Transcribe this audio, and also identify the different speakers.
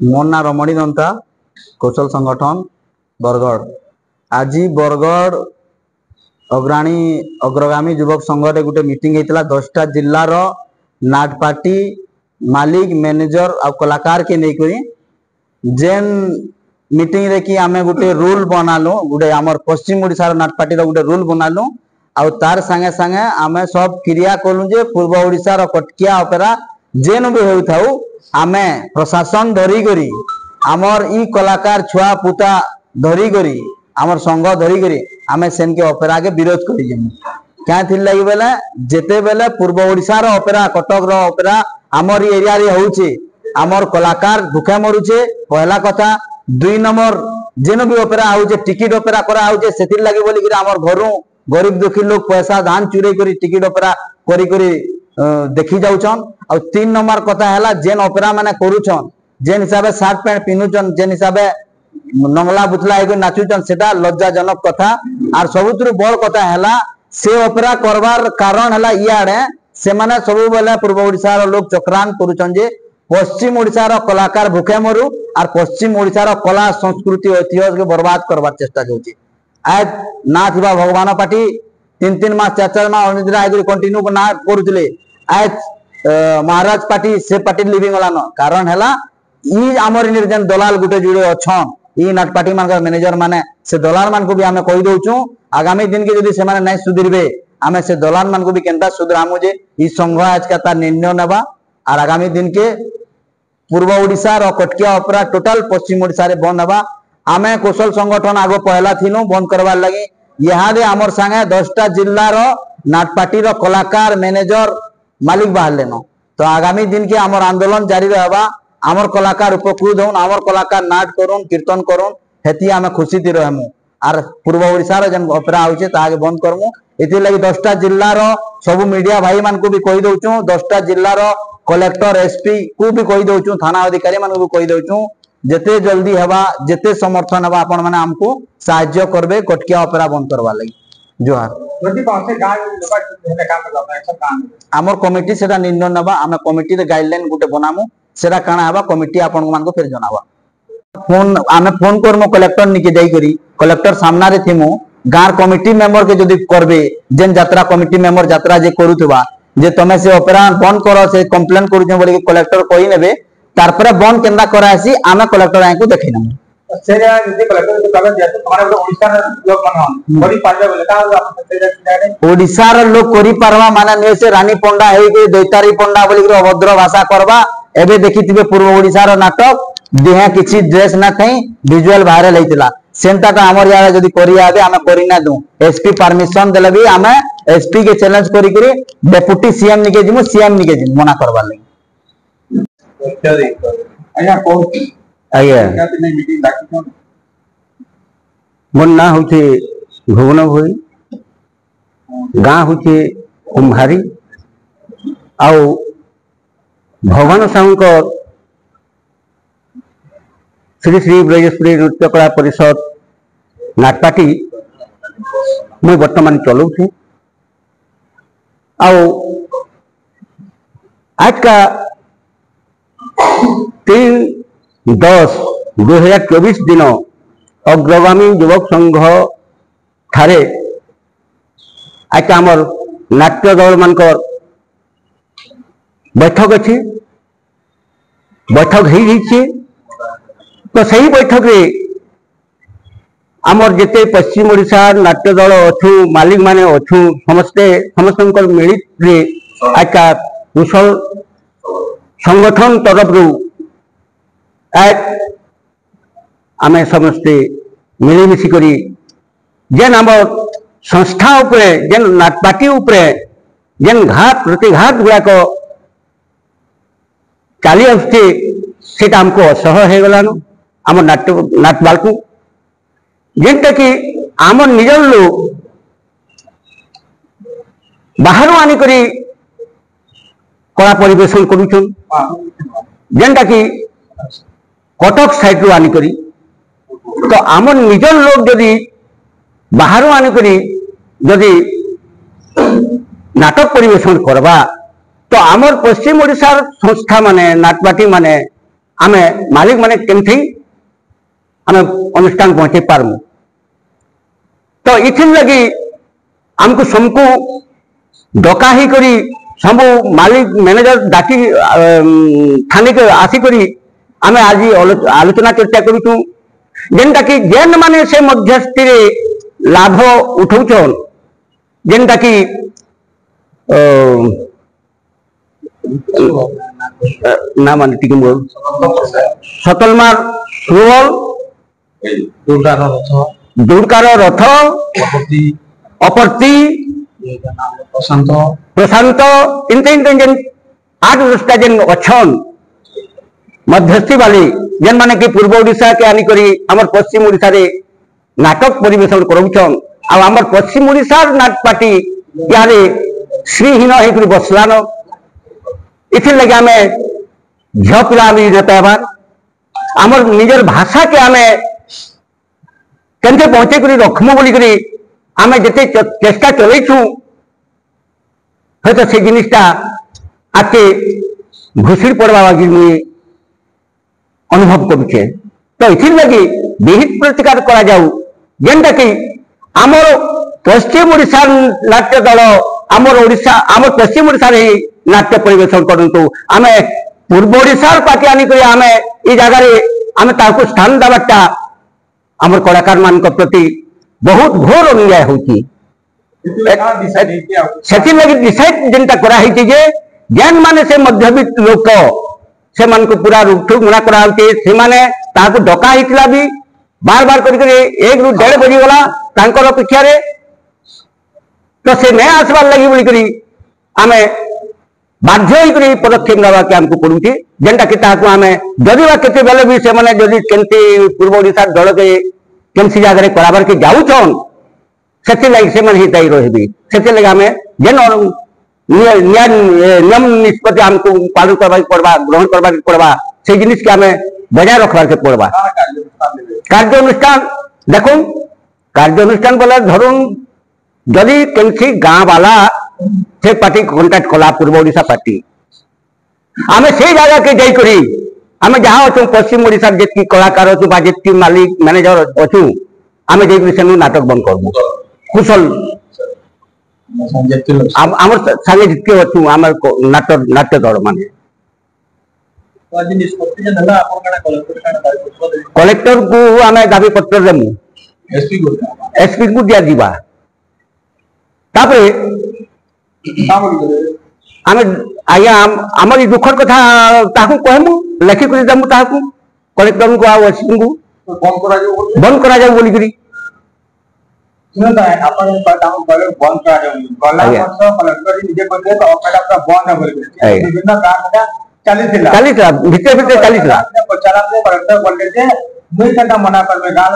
Speaker 1: मोर ना रमणी दंता कौशल संगठन बरगढ़। आज बरगढ़ अग्रगामी युवक संघ गोटे मीटिंग होता 10टा जिलार नाटपाटी मालिक मैनेजर आ कलाकार के नहीं जेन मीटिंग रे कि आमे गोटे रूल बनालु गोटे आमर पश्चिम ओडिशा नाटपाटी गोटे रूल बनालु आउ तार संगे संगे आमे सब क्रिया कलु जे पूर्व ओडिशा कटकिया ऑपेरा जेन भी होउथाउ आमे प्रशासन धरी करी आमर ई कलाकार छुआ पुता धरी करी आमर संघ धरी करी आमे सेन के ऑपेरा के विरोध करी जेमु क्या थिल लागि बेले जेते बेले पूर्व ओडिशा रो ऑपेरा कटक रो ऑपेरा आमर ई एरिया रे होउचे आमर कलाकार भूखे मरुचे पहला कथा 2 नंबर जेन भी ऑपेरा होउचे टिकट ऑपेरा करा होउचे सेतिल लागि बोली कि आमर घरु गरीब दुखी लोग पैसा धान चुरे करी टिकट ऑपेरा करी करी देखी जाउछन और 3 नंबर कथा हैला जेन ऑपेरा माने करूछन जेन हिसाबे शर्ट पैंट पिनुछन जेन हिसाबे नंगला बुतला एगो नाचुछन सेटा लज्जाजनक कथा आर सबुतरु बड़ कथा हैला से ऑपेरा करबार कारण हैला इयाडे से माने सबु बेले पूर्व ओडिसा रो लोग चक्रांत करूछन जे पश्चिम ओडिशा रो कलाकार भूखे मरु और पश्चिम ओडिशा रो कला संस्कृति ऐतिह्य के बर्बाद करबार चेष्टा होची आज ना थिबा भगवान पार्टी 3 मास 4 मास अनिद्रा आगरी कंटिन्यू ना करूतले आज महाराज पार्टी से पार्टी लिविंग वाला न कारण हैला ई हमर निर्जन दलाल गुटे जुड़े अछन ई नाट पार्टी मान मैनेजर माने से दलाल मान को भी हमें कहि दउछु आगामी दिन के यदि से माने नै सुधरबे हमें से दलाल मान को भी केनता सुधरामु जे ई संघ आज का ता निर्णय नेबा और आगामी दिन के पूर्व ओडिशा रो कटकिया ऑपेरा टोटल पश्चिम ओडिशा रे बंद हवा आमे कौशल संगठन आगो पहला थिनु बंद करवार लगी यहाँ दे आमर संगे 10टा जिल्ला रो नाटपाटी रो कलाकार मैनेजर मालिक बाहर लेनो तो आगामी दिन के आमर आंदोलन जारी रहबा आमर कलाकार उपकृत होन आमर कलाकार नाट करूँ कीर्तन करूँ हेती आमे खुशी थी रहमु आर पूर्व ओडिशा रो जन ऑपेरा होचे तागे बंद करमु एति लगी 10टा जिल्ला रो सब मीडिया भाई मान को भी कहि दउछु 10टा जिल्ला रो कलेक्टर एसपी को भी कहि दउछु थाना अधिकारी मान को भी कहि दउछु जेते जल्दी हवा जेते समर्थन हवा आपण माने हमको सहायता करबे कटकिया ऑपेरा बंद करवा लगी जोहार जति पासे गाय लोका काम करबा एक्शन काम हमर कमिटी सेटा निर्णय नबा हम कमिटी रे गाइडलाइन गुटे बनामु सेटा काना हवा कमिटी आपण मान को फिर जनावा फोन आमे फोन करमु कलेक्टर निके जाई करी कलेक्टर सामना रे थिमु गार कमिटी मेंबर के जदी करबे जेन यात्रा कमिटी मेंबर यात्रा जे करूथबा जे तमे से ऑपेरा बंद करो से कंप्लेन करू जे बोले कलेक्टर कहि नेबे तारपरे बंद केंदा करासी आमे कलेक्टर आइ को देखै नमु सेरा जदी कलेक्टर को कागज दिया तो तुम्हारे ओडिसा रे लोग मन बड़ी पारबे बोले का आप सेरा ओडिसा रे लोग करि पारवा माने ने से रानी पंडा हेई के दैतारी पंडा बोली के अभद्र भाषा करबा एबे देखिथिबे पूर्व ओडिसा रो नाटक देहा किछि ड्रेस ना थई विजुअल वायरल हेतिला सेंटा का हमर यार जदी करि आबे हमें करि ना दू एसपी परमिशन देले भी हमें एसपी के चैलेंज करी करी डेप्यूटी सीएम निके जिमु सीएम निके जिमु मना करबा लगी आया कोन आया क्या मीटिंग डाकी मन ना होते भुवन होई गां होते कुम्हारी आउ भगवान साहू श्री श्री ब्रजेश्वरी नृत्य कला परिषद नाटपाटी मुझे बर्तमान चलू थे आज का 3/10/2024 दिन अग्रगामी युवक संघ ठारे आज आमर नाट्य दल मान बैठक अच्छी बैठक हो तो सही बैठक रे आमर जेते पश्चिम ओडिशा नाट्य दल अच्छु मालिक माने अच्छु समस्त मिलित रे आज का कुशल संगठन तरफ रू आमे समस्ते मिलीमिशी करी जेन आम संस्था उपरे जेन नाटपाटी उपरे जेन घात प्रतिघात गुड़ाक चली आसुचे सेटा हमको असह्य हो गलानु आम नाटबाल को जेनटा कि आम निजर लोग बाहर आनिकरी कला परिवेशन करुछन जेनटा कि कटक साइड रू आनिकरी तो आम निजर लोग जदि बाहर आनिकरी जदि
Speaker 2: नाटक परिवेशन करवा तो आमर पश्चिम ओडिशा संस्था माने नाटपाटी माने आमे मालिक माने केमथि आमे अनुष्ठान पहुंचे पारमु तो इथिन लगी हमको सबको डका ही करी सब मालिक मैनेजर डाकी थाने के आसी करी आमे आज आलोचना चर्चा करूँ जेनटा कि जेन माने से मध्यस्थी रे लाभ उठाउछन जेनटा कि ना मान टिक सतलमार सुवल दुर्गार रथ अपरती प्रशांत इनते जेन 8-10 जेन अच्छन मध्यस्थी वाली जेन माने कि पूर्व ओडिशा के आनी करी हमर पश्चिम ओडिशा रे नाटक परिवेशन करूछन आ हमर पश्चिम ओडिशा नाटपाटी यारे श्रीहीन होकर बसलान इथिर लगे आमे झ पिला नहीं पाइबार आमर निजर भाषा के आमे केंते पहुंचे करी रखमु बोली करी आमे जते चेष्टा चलैछु हयतो से जिनिसटा आके घुसड़ी पड़वा बाकी मुई अनुभव करुचे तो इथिर लगी विहित प्रतिकार करा जाऊ जेनटा कि आमर पश्चिम ओडिशा नाट्य दल आमर ओडिशा आमर पश्चिम ओडिशा रे नाट्य परिवेशन करंतु आमे पूर्व ओडिशा पार्टी आनी करी आमे ई जगह रे आमे ताको स्थान दबाटा आमर कलाकार मान को प्रति बहुत घोर अन्याय होची सेति लगी डिसाइड जेनटा करा हिची जे जेन माने से मध्यबित्त लोक से मान को पूरा रुकठुक मना करा होची से माने ताको डका हितला भी बार बार करी करी 1-1.5 बजी गला तांकर अपेक्षा रे तो से नहीं आसबार लगी बोली करी आमे बाध्य होई करी पदक्षेप नवा के हमको पड़ुची जेनटा कि ताको आमे जदि बा केते बेले भी से माने जदि केंती पूर्व ओडिशा दल के केंसी जगह रे कराबार के जाउछन सेति लागि से माने हिताई रहबी सेति लागि आमे जेन नियम निष्पत्ति हमको पालन करबा पड़बा ग्रहण करबा पड़बा से जिनिस के आमे बजाय रखबा के पड़बा कार्य अनुष्ठान देखो कार्य अनुष्ठान बोले धरुन जदि केंसी गाँ वाला से पार्टी कॉन्टैक्ट कला पूर्व ओडिशा पार्टी आमे से जगह के जाई करी आमे जहाँ अच्छु पश्चिम ओडिशा जितकी कलाकार अच्छु बा जितकी मालिक मैनेजर अच्छु आमे जाई सेनु नाटक बंद करबु कुशल आमर संगे जितके अच्छु आमर नाट्य दल माने कलेक्टर को आमे दाबी पत्र देमु एसपी को दिया दिबा तापरे आमे आया आमर दुखर कथा ताकू कहमु लेखि करि दमु ताकू कलेक्टर को आ एसपी को बंद करा जाऊ बोली करी
Speaker 3: अपन बंद करा जाऊ गला कलेक्टर निजे कहले तो ऑपरेटर बंद है बोली विभिन्न काम चालीस भीतर चलीस पचारा कलेक्टर बोले जे मुई कटा मना करबे गाँव